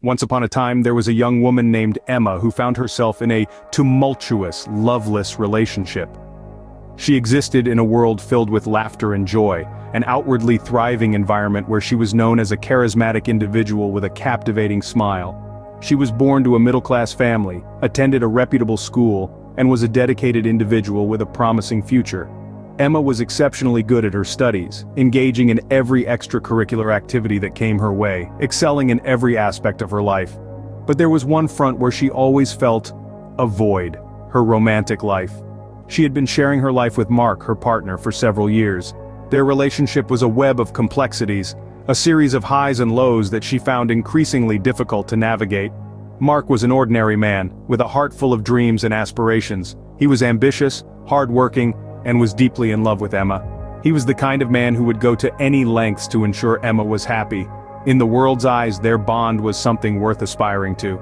Once upon a time, there was a young woman named Emma who found herself in a tumultuous, loveless relationship. She existed in a world filled with laughter and joy, an outwardly thriving environment where she was known as a charismatic individual with a captivating smile. She was born to a middle-class family, attended a reputable school, and was a dedicated individual with a promising future. Emma was exceptionally good at her studies, engaging in every extracurricular activity that came her way, excelling in every aspect of her life. But there was one front where she always felt a void: her romantic life. She had been sharing her life with Mark, her partner, for several years. Their relationship was a web of complexities, a series of highs and lows that she found increasingly difficult to navigate. Mark was an ordinary man, with a heart full of dreams and aspirations. He was ambitious, hard-working, and was deeply in love with Emma. He was the kind of man who would go to any lengths to ensure Emma was happy. In the world's eyes, their bond was something worth aspiring to.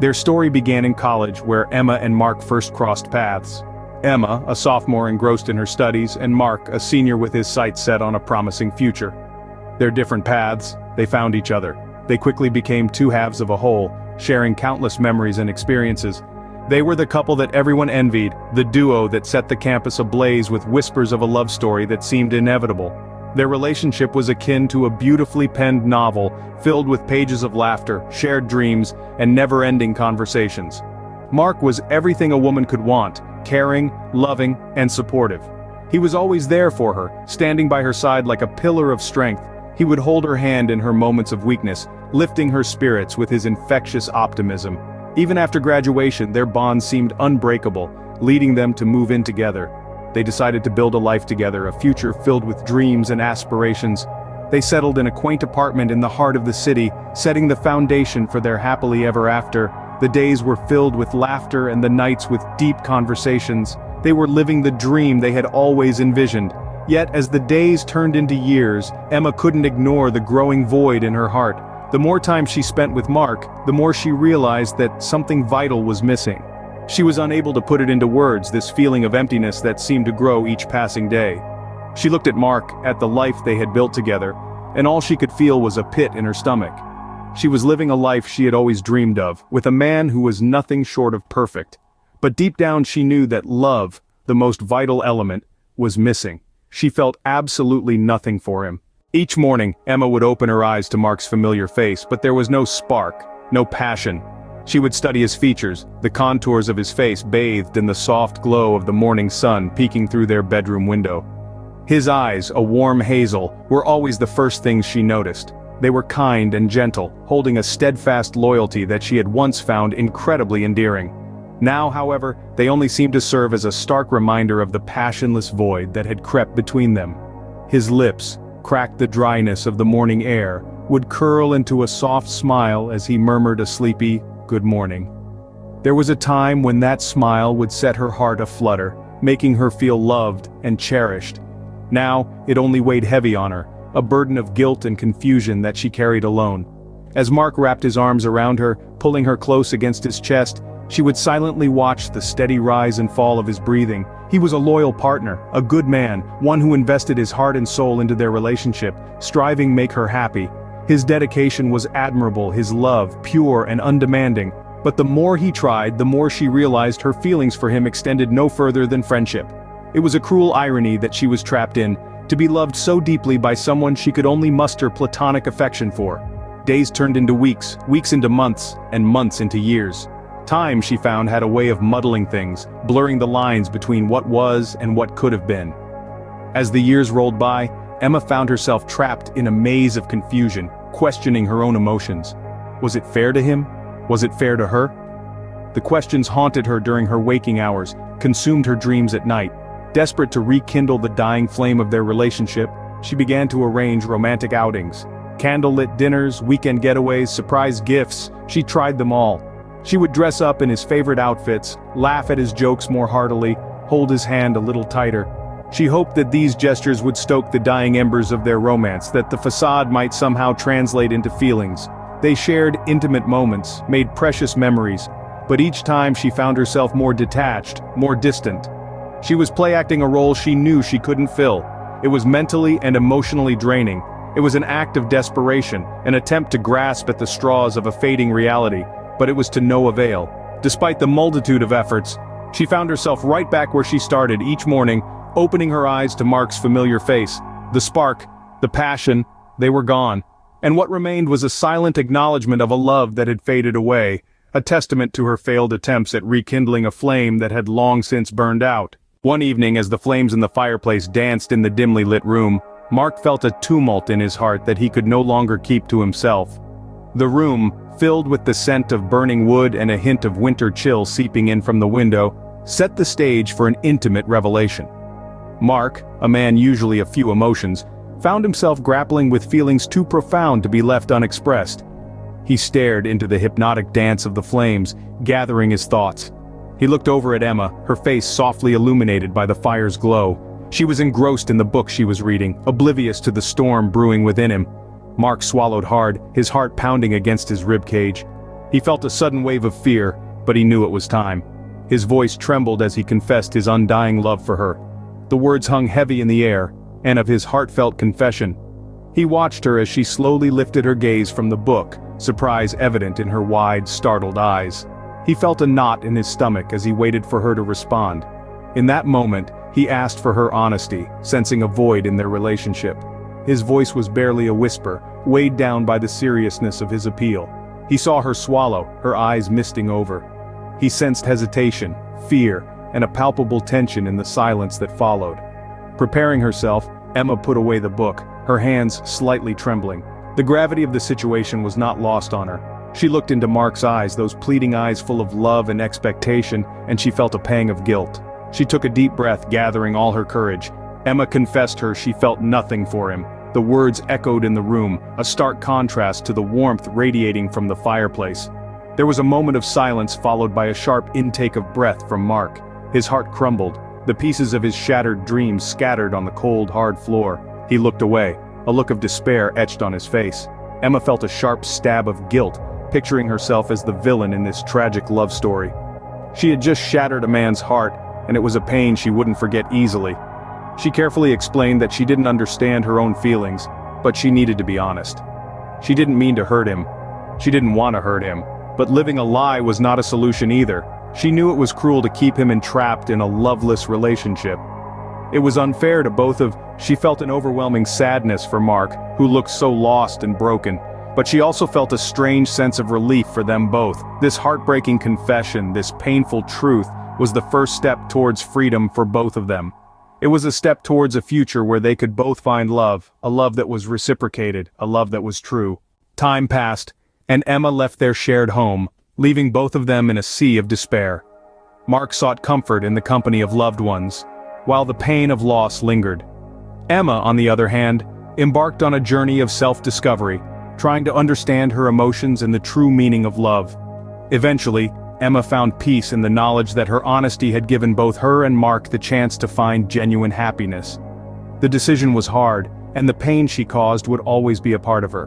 Their story began in college, where Emma and Mark first crossed paths. Emma, a sophomore engrossed in her studies, and Mark, a senior with his sights set on a promising future. Their different paths, they found each other. They quickly became two halves of a whole, sharing countless memories and experiences. They were the couple that everyone envied, the duo that set the campus ablaze with whispers of a love story that seemed inevitable. Their relationship was akin to a beautifully penned novel, filled with pages of laughter, shared dreams, and never-ending conversations. Mark was everything a woman could want: caring, loving, and supportive. He was always there for her, standing by her side like a pillar of strength. He would hold her hand in her moments of weakness, lifting her spirits with his infectious optimism. Even after graduation, their bond seemed unbreakable, leading them to move in together. They decided to build a life together, a future filled with dreams and aspirations. They settled in a quaint apartment in the heart of the city, setting the foundation for their happily ever after. The days were filled with laughter and the nights with deep conversations. They were living the dream they had always envisioned. Yet as the days turned into years, Emma couldn't ignore the growing void in her heart. The more time she spent with Mark, the more she realized that something vital was missing. She was unable to put it into words, this feeling of emptiness that seemed to grow each passing day. She looked at Mark, at the life they had built together, and all she could feel was a pit in her stomach. She was living a life she had always dreamed of, with a man who was nothing short of perfect. But deep down she knew that love, the most vital element, was missing. She felt absolutely nothing for him. Each morning, Emma would open her eyes to Mark's familiar face, but there was no spark, no passion. She would study his features, the contours of his face bathed in the soft glow of the morning sun peeking through their bedroom window. His eyes, a warm hazel, were always the first things she noticed. They were kind and gentle, holding a steadfast loyalty that she had once found incredibly endearing. Now, however, they only seemed to serve as a stark reminder of the passionless void that had crept between them. His lips, cracked the dryness of the morning air, would curl into a soft smile as he murmured a sleepy, "Good morning." There was a time when that smile would set her heart aflutter, making her feel loved and cherished. Now, it only weighed heavy on her, a burden of guilt and confusion that she carried alone. As Mark wrapped his arms around her, pulling her close against his chest, she would silently watch the steady rise and fall of his breathing. He was a loyal partner, a good man, one who invested his heart and soul into their relationship, striving to make her happy. His dedication was admirable, his love pure and undemanding. But the more he tried, the more she realized her feelings for him extended no further than friendship. It was a cruel irony that she was trapped in, to be loved so deeply by someone she could only muster platonic affection for. Days turned into weeks, weeks into months, and months into years. Time, she found, had a way of muddling things, blurring the lines between what was and what could have been. As the years rolled by, Emma found herself trapped in a maze of confusion, questioning her own emotions. Was it fair to him? Was it fair to her? The questions haunted her during her waking hours, consumed her dreams at night. Desperate to rekindle the dying flame of their relationship, she began to arrange romantic outings. Candlelit dinners, weekend getaways, surprise gifts, she tried them all. She would dress up in his favorite outfits, laugh at his jokes more heartily, hold his hand a little tighter. She hoped that these gestures would stoke the dying embers of their romance, that the facade might somehow translate into feelings. They shared intimate moments, made precious memories, but each time she found herself more detached, more distant. She was play-acting a role she knew she couldn't fill. It was mentally and emotionally draining. It was an act of desperation, an attempt to grasp at the straws of a fading reality, but it was to no avail. Despite the multitude of efforts, she found herself right back where she started each morning, opening her eyes to Mark's familiar face. The spark, the passion, they were gone. And what remained was a silent acknowledgement of a love that had faded away, a testament to her failed attempts at rekindling a flame that had long since burned out. One evening, as the flames in the fireplace danced in the dimly lit room, Mark felt a tumult in his heart that he could no longer keep to himself. The room, filled with the scent of burning wood and a hint of winter chill seeping in from the window, set the stage for an intimate revelation. Mark, a man usually of few emotions, found himself grappling with feelings too profound to be left unexpressed. He stared into the hypnotic dance of the flames, gathering his thoughts. He looked over at Emma, her face softly illuminated by the fire's glow. She was engrossed in the book she was reading, oblivious to the storm brewing within him. Mark swallowed hard, his heart pounding against his ribcage. He felt a sudden wave of fear, but he knew it was time. His voice trembled as he confessed his undying love for her. The words hung heavy in the air, and of his heartfelt confession. He watched her as she slowly lifted her gaze from the book, surprise evident in her wide, startled eyes. He felt a knot in his stomach as he waited for her to respond. In that moment, he asked for her honesty, sensing a void in their relationship. His voice was barely a whisper, weighed down by the seriousness of his appeal. He saw her swallow, her eyes misting over. He sensed hesitation, fear, and a palpable tension in the silence that followed. Preparing herself, Emma put away the book, her hands slightly trembling. The gravity of the situation was not lost on her. She looked into Mark's eyes, those pleading eyes full of love and expectation, and she felt a pang of guilt. She took a deep breath, gathering all her courage. Emma confessed she felt nothing for him. The words echoed in the room, a stark contrast to the warmth radiating from the fireplace. There was a moment of silence followed by a sharp intake of breath from Mark. His heart crumbled, the pieces of his shattered dreams scattered on the cold, hard floor. He looked away, a look of despair etched on his face. Emma felt a sharp stab of guilt, picturing herself as the villain in this tragic love story. She had just shattered a man's heart, and it was a pain she wouldn't forget easily. She carefully explained that she didn't understand her own feelings, but she needed to be honest. She didn't mean to hurt him. She didn't want to hurt him, but living a lie was not a solution either. She knew it was cruel to keep him entrapped in a loveless relationship. It was unfair to both of. She felt an overwhelming sadness for Mark, who looked so lost and broken, but she also felt a strange sense of relief for them both. This heartbreaking confession, this painful truth, was the first step towards freedom for both of them. It was a step towards a future where they could both find love, a love that was reciprocated, a love that was true. Time passed, and Emma left their shared home, leaving both of them in a sea of despair. Mark sought comfort in the company of loved ones, while the pain of loss lingered. Emma, on the other hand, embarked on a journey of self-discovery, trying to understand her emotions and the true meaning of love. Eventually, Emma found peace in the knowledge that her honesty had given both her and Mark the chance to find genuine happiness. The decision was hard, and the pain she caused would always be a part of her.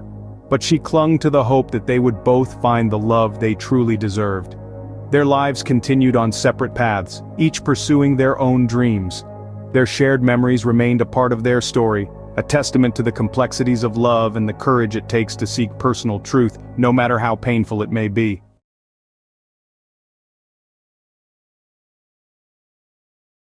But she clung to the hope that they would both find the love they truly deserved. Their lives continued on separate paths, each pursuing their own dreams. Their shared memories remained a part of their story, a testament to the complexities of love and the courage it takes to seek personal truth, no matter how painful it may be.